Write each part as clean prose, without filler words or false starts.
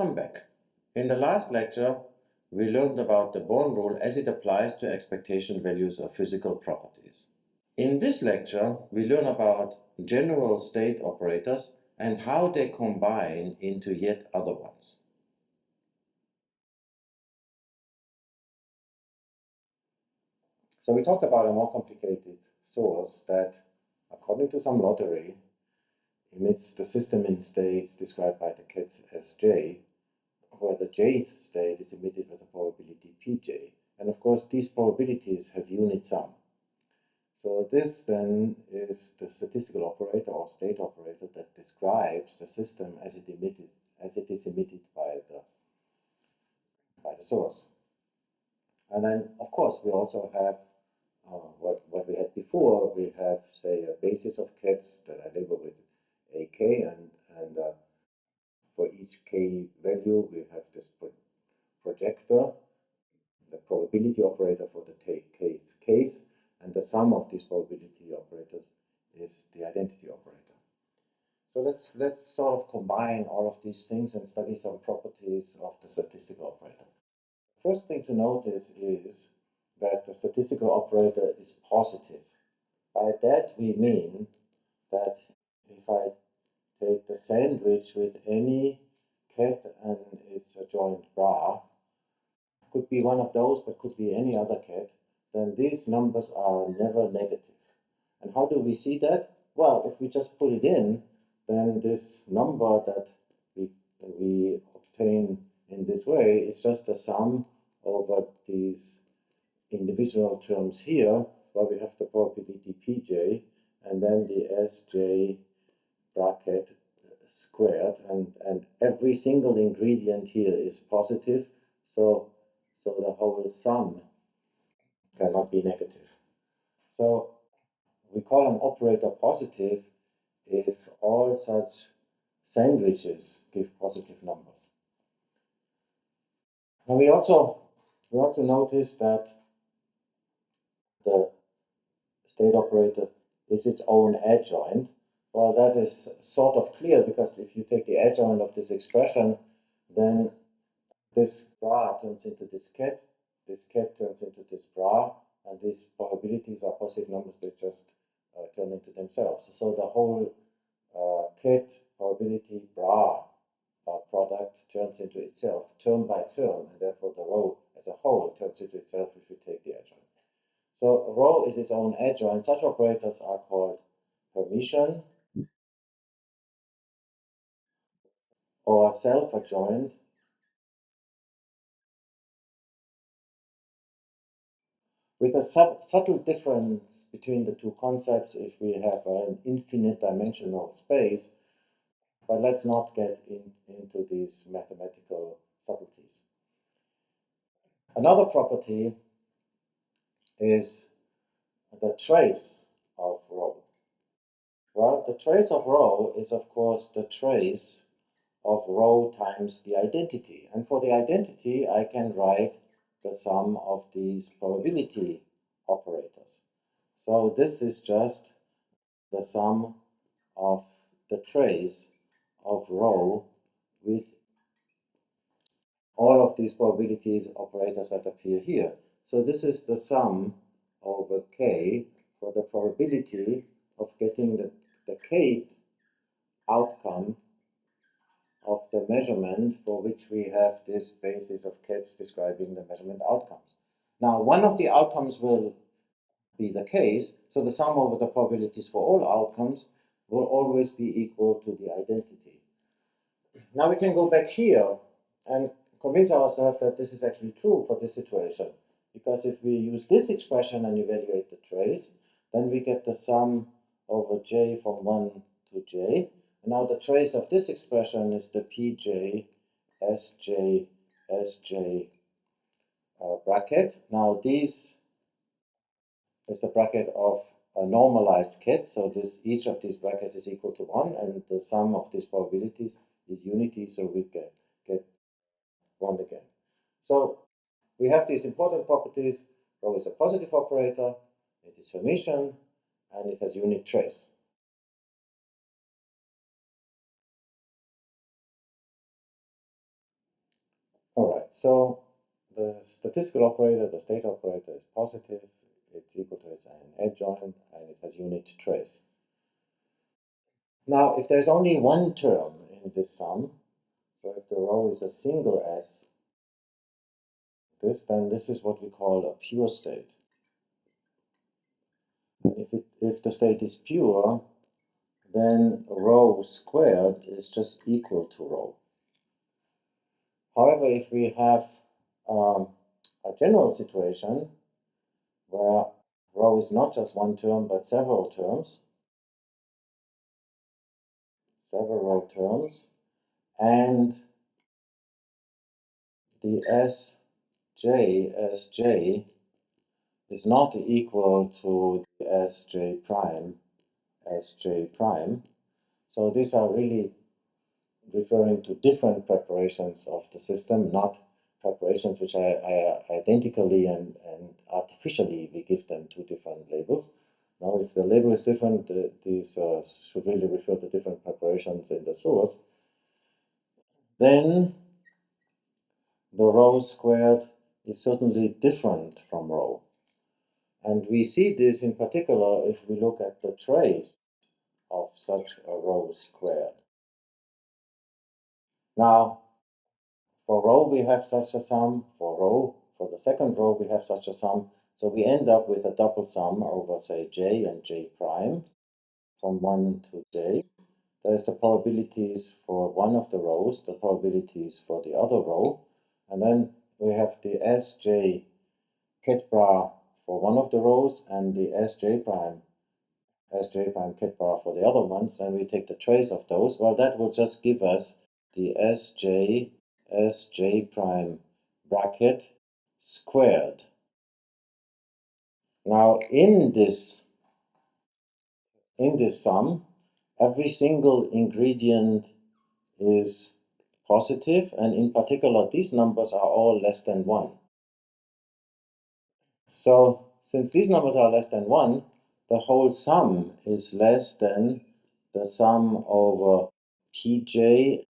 Welcome back. In the last lecture, we learned about the Born rule as it applies to expectation values of physical properties. In this lecture, we learn about general state operators and how they combine into yet other ones. So we talked about a more complicated source that, according to some lottery, emits the system in states described by the cats as J, where the jth state is emitted with a probability pj. And of course, these probabilities have unit sum. So this then is the statistical operator or state operator that describes the system as it is emitted by the source. And then, of course, we also have what we had before. We have, say, a basis of cats that I label with AK, and for each k value, we have this projector, the probability operator for the kth case, and the sum of these probability operators is the identity operator. So let's sort of combine all of these things and study some properties of the statistical operator. First thing to notice is that the statistical operator is positive. By that we mean that if I take the sandwich with any cat and its adjoint bra, could be one of those, but could be any other cat, then these numbers are never negative. And how do we see that? Well, if we just put it in, then this number that we obtain in this way is just a sum over these individual terms here, where we have the probability pj and then the sj bracket squared, and every single ingredient here is positive, so the whole sum cannot be negative. So we call an operator positive if all such sandwiches give positive numbers. Now we also notice that the state operator is its own adjoint. Well, that is sort of clear, because if you take the adjoint of this expression, then this bra turns into this cat turns into this bra, and these probabilities are positive numbers. They just turn into themselves. So the whole cat probability bra product turns into itself term by term, and therefore the row as a whole turns into itself if you take the adjoint. So rho is its own adjoint. Such operators are called Hermitian or self-adjoint, with a subtle difference between the two concepts if we have an infinite dimensional space, but let's not get into these mathematical subtleties. Another property is the trace of rho. Well, the trace of rho is, of course, the trace of rho times the identity. And for the identity, I can write the sum of these probability operators. So this is just the sum of the trace of rho with all of these probabilities operators that appear here. So this is the sum over k for the probability of getting the kth outcome of the measurement for which we have this basis of cats describing the measurement outcomes. Now, one of the outcomes will be the case, so the sum over the probabilities for all outcomes will always be equal to the identity. Now we can go back here and convince ourselves that this is actually true for this situation, because if we use this expression and evaluate the trace, then we get the sum over j from 1 to j. Now the trace of this expression is the pj sj sj bracket. Now this is the bracket of a normalized cat, so each of these brackets is equal to 1, and the sum of these probabilities is unity, so we get 1 again. So we have these important properties. Rho is a positive operator, it is Hermitian, and it has unit trace. squared. So the statistical operator, the state operator, is positive, it's equal to its adjoint, and it has unit trace. Now, if there's only one term in this sum, so if the row is a single S, then this is what we call a pure state. And if the state is pure, then row squared is just equal to row. However, if we have a general situation where row is not just one term but several terms, and the Sj is not equal to the Sj prime. So these are really referring to different preparations of the system, not preparations which are identically and artificially we give them two different labels. Now, if the label is different, these should really refer to different preparations in the source. Then the row squared is certainly different from row. And we see this in particular if we look at the trace of such a row squared. Now, for row we have such a sum, for the second row we have such a sum, so we end up with a double sum over, say, j and j prime from 1 to j. There's the probabilities for one of the rows, the probabilities for the other row, and then we have the Sj ket bar for one of the rows and the Sj prime ket bar for the other ones, and we take the trace of those. Well, that will just give us the Sj prime bracket squared. Now, in this sum, every single ingredient is positive, and in particular, these numbers are all less than 1. So, since these numbers are less than 1, the whole sum is less than the sum over pj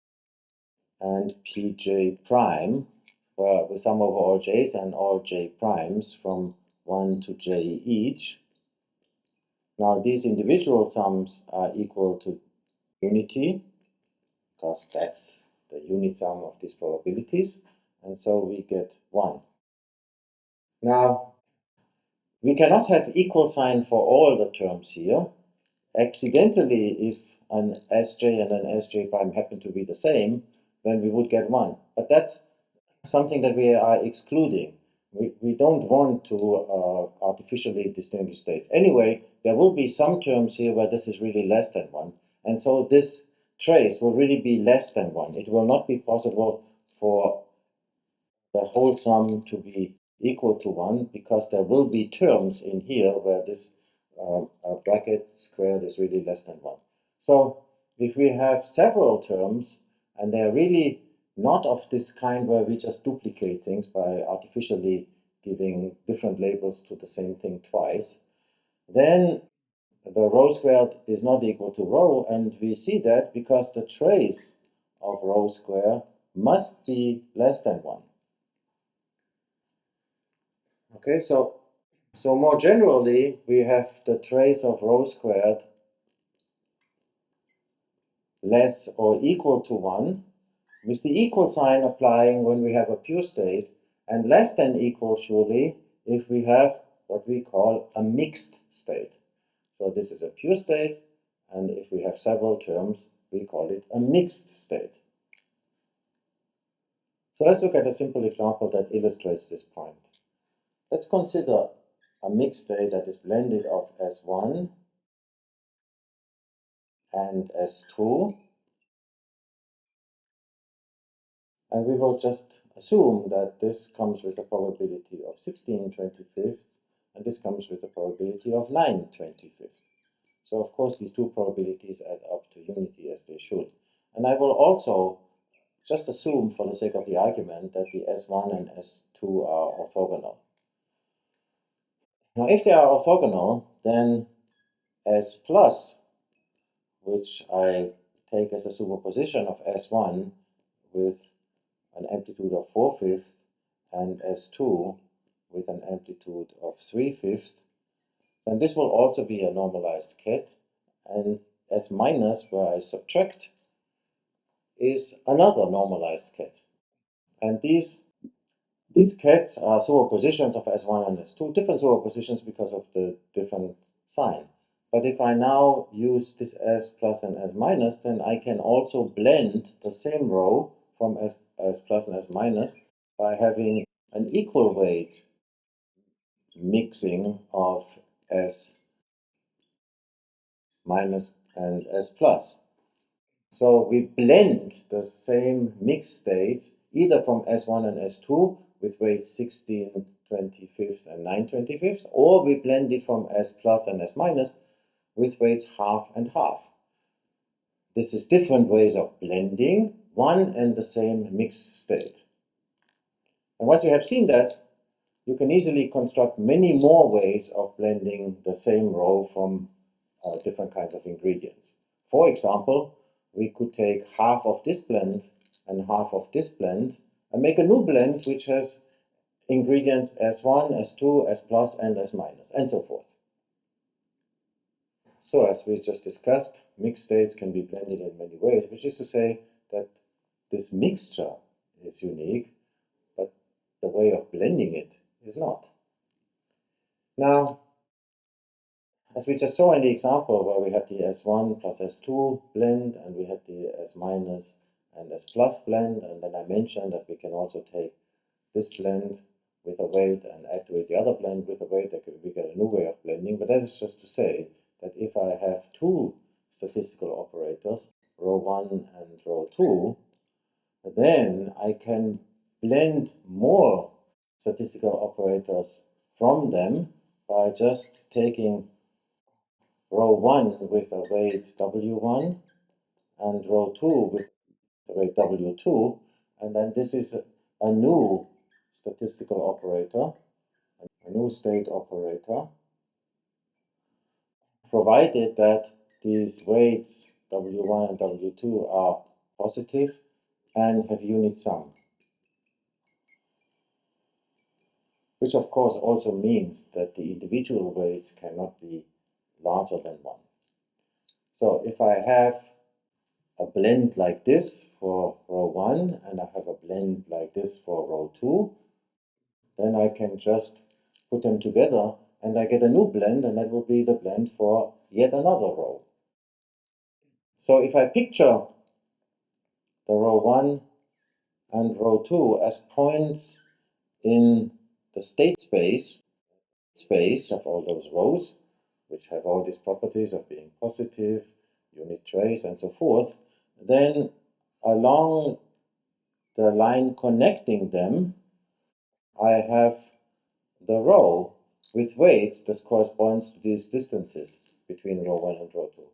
and pj prime, where we sum over all j's and all j primes from 1 to j each. Now, these individual sums are equal to unity, because that's the unit sum of these probabilities, and so we get 1. Now, we cannot have equal sign for all the terms here. Accidentally, if an Sj and an Sj prime happen to be the same, then we would get 1. But that's something that we are excluding. We don't want to artificially distinguish states. Anyway, there will be some terms here where this is really less than 1, and so this trace will really be less than 1. It will not be possible for the whole sum to be equal to 1, because there will be terms in here where this bracket squared is really less than 1. So if we have several terms and they're really not of this kind where we just duplicate things by artificially giving different labels to the same thing twice, then the row squared is not equal to row, and we see that because the trace of row square must be less than 1. Okay, so more generally, we have the trace of row squared less or equal to 1, with the equal sign applying when we have a pure state, and less than equal, surely, if we have what we call a mixed state. So this is a pure state, and if we have several terms, we call it a mixed state. So let's look at a simple example that illustrates this point. Let's consider a mixed state that is blended of S1 and S2, and we will just assume that this comes with a probability of 16/25, and this comes with a probability of 9/25. So of course these two probabilities add up to unity, as they should. And I will also just assume, for the sake of the argument, that the S1 and S2 are orthogonal. Now if they are orthogonal, then S plus, which I take as a superposition of S1 with an amplitude of 4/5 and S2 with an amplitude of 3/5, then this will also be a normalized ket, and S minus, where I subtract, is another normalized ket. And these kets are superpositions of S1 and S2, different superpositions because of the different sign. But if I now use this S plus and S minus, then I can also blend the same row from S plus and S minus by having an equal weight mixing of S minus and S plus. So we blend the same mixed states either from S1 and S2 with weights 16/25 and 9/25, or we blend it from S plus and S minus with weights half and half. This is different ways of blending one and the same mixed state. And once you have seen that, you can easily construct many more ways of blending the same row from different kinds of ingredients. For example, we could take half of this blend and half of this blend and make a new blend which has ingredients S1, S2, S plus, and S minus, and so forth. So as we just discussed, mixed states can be blended in many ways, which is to say that this mixture is unique, but the way of blending it is not. Now, as we just saw in the example where we had the S1 plus S2 blend and we had the S minus and S plus blend, and then I mentioned that we can also take this blend with a weight and add to it the other blend with a weight, we get a new way of blending. But that is just to say that if I have two statistical operators, rho 1 and rho 2, then I can blend more statistical operators from them by just taking rho 1 with a weight W1 and rho 2 with a weight W2, and then this is a new statistical operator, a new state operator, provided that these weights W1 and W2 are positive and have unit sum. Which of course also means that the individual weights cannot be larger than 1. So if I have a blend like this for rho 1 and I have a blend like this for rho 2, then I can just put them together and I get a new blend, and that will be the blend for yet another row. So if I picture the rho 1 and rho 2 as points in the state space of all those rows, which have all these properties of being positive, unit trace, and so forth, then along the line connecting them, I have the row with weights that corresponds to these distances between rho 1 and rho 2.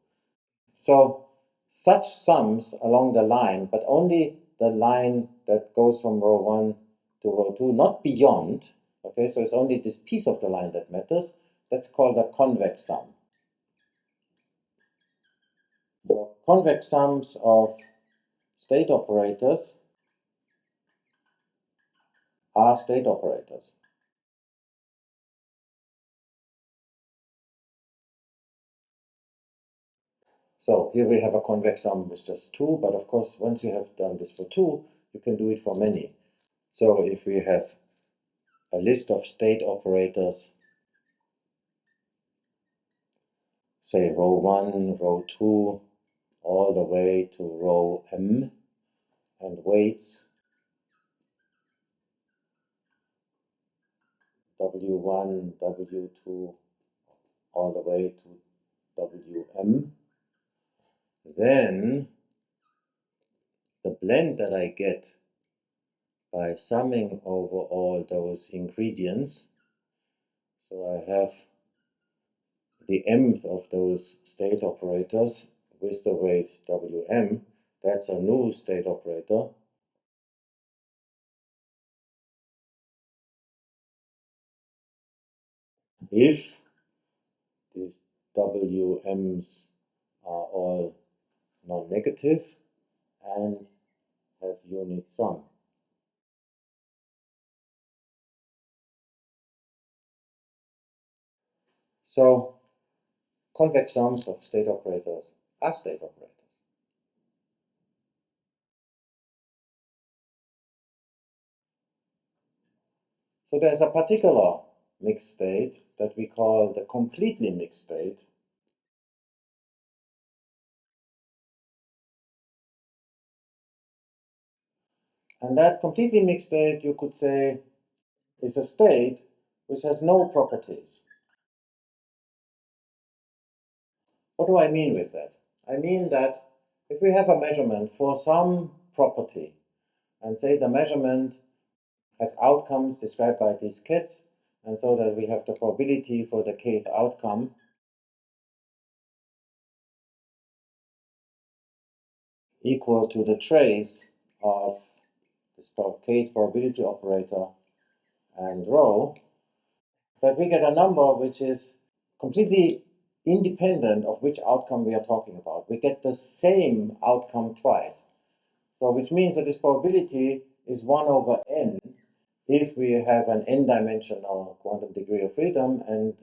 So such sums along the line, but only the line that goes from rho 1 to rho 2, not beyond. Okay, so it's only this piece of the line that matters. That's called a convex sum. So convex sums of state operators are state operators. So here we have a convex sum with just 2, but of course once you have done this for 2, you can do it for many. So if we have a list of state operators, say rho 1, rho 2, all the way to rho m, and weights W1, W2, all the way to Wm, then the blend that I get by summing over all those ingredients, so I have the mth of those state operators with the weight Wm, that's a new state operator. If these Wm's are all non-negative and have unit sum. So convex sums of state operators are state operators. So there's a particular mixed state that we call the completely mixed state. And that completely mixed state, you could say, is a state which has no properties. What do I mean with that? I mean that if we have a measurement for some property, and say the measurement has outcomes described by these kits, and so that we have the probability for the kth outcome equal to the trace of this kth probability operator and rho, that we get a number which is completely independent of which outcome we are talking about. We get the same outcome twice. So which means that this probability is 1 over n if we have an n-dimensional quantum degree of freedom and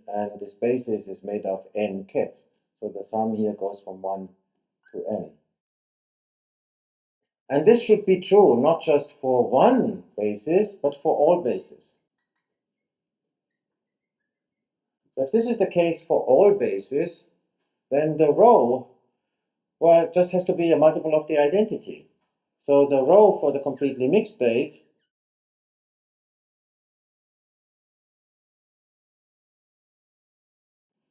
this basis is made of n kits. So the sum here goes from 1 to n. And this should be true not just for one basis, but for all bases. So if this is the case for all bases, then the rho, well, it just has to be a multiple of the identity. So the rho for the completely mixed state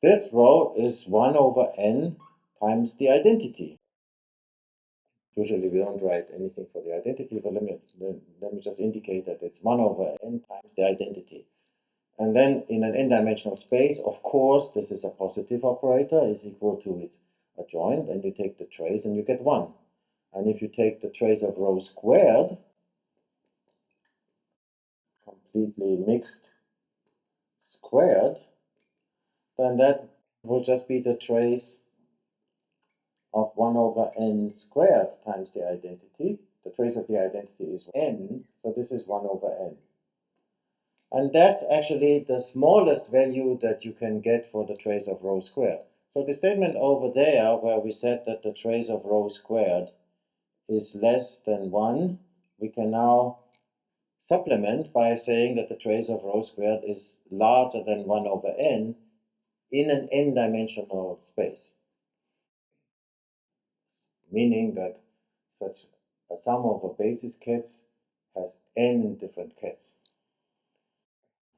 this rho is 1 over n times the identity. Usually we don't write anything for the identity, but let me just indicate that it's 1 over n times the identity. And then in an n-dimensional space, of course, this is a positive operator, is equal to its adjoint, and you take the trace and you get 1. And if you take the trace of rho squared, completely mixed squared, then that will just be the trace of 1 over n squared times the identity. The trace of the identity is n, so this is 1 over n. And that's actually the smallest value that you can get for the trace of rho squared. So the statement over there, where we said that the trace of rho squared is less than 1, we can now supplement by saying that the trace of rho squared is larger than 1 over n in an n-dimensional space. Meaning that such a sum of a basis kits has n different kits.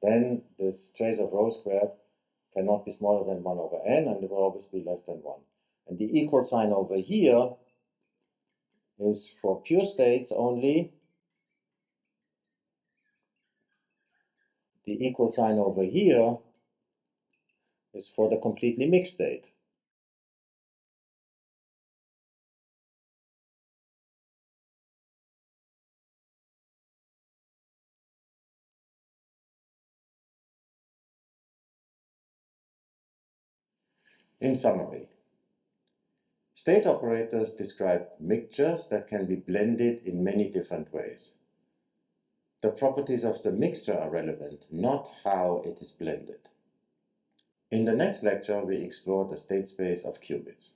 Then this trace of rho squared cannot be smaller than 1 over n, and it will always be less than 1. And the equal sign over here is for pure states only. The equal sign over here is for the completely mixed state. In summary, state operators describe mixtures that can be blended in many different ways. The properties of the mixture are relevant, not how it is blended. In the next lecture, we explore the state space of qubits.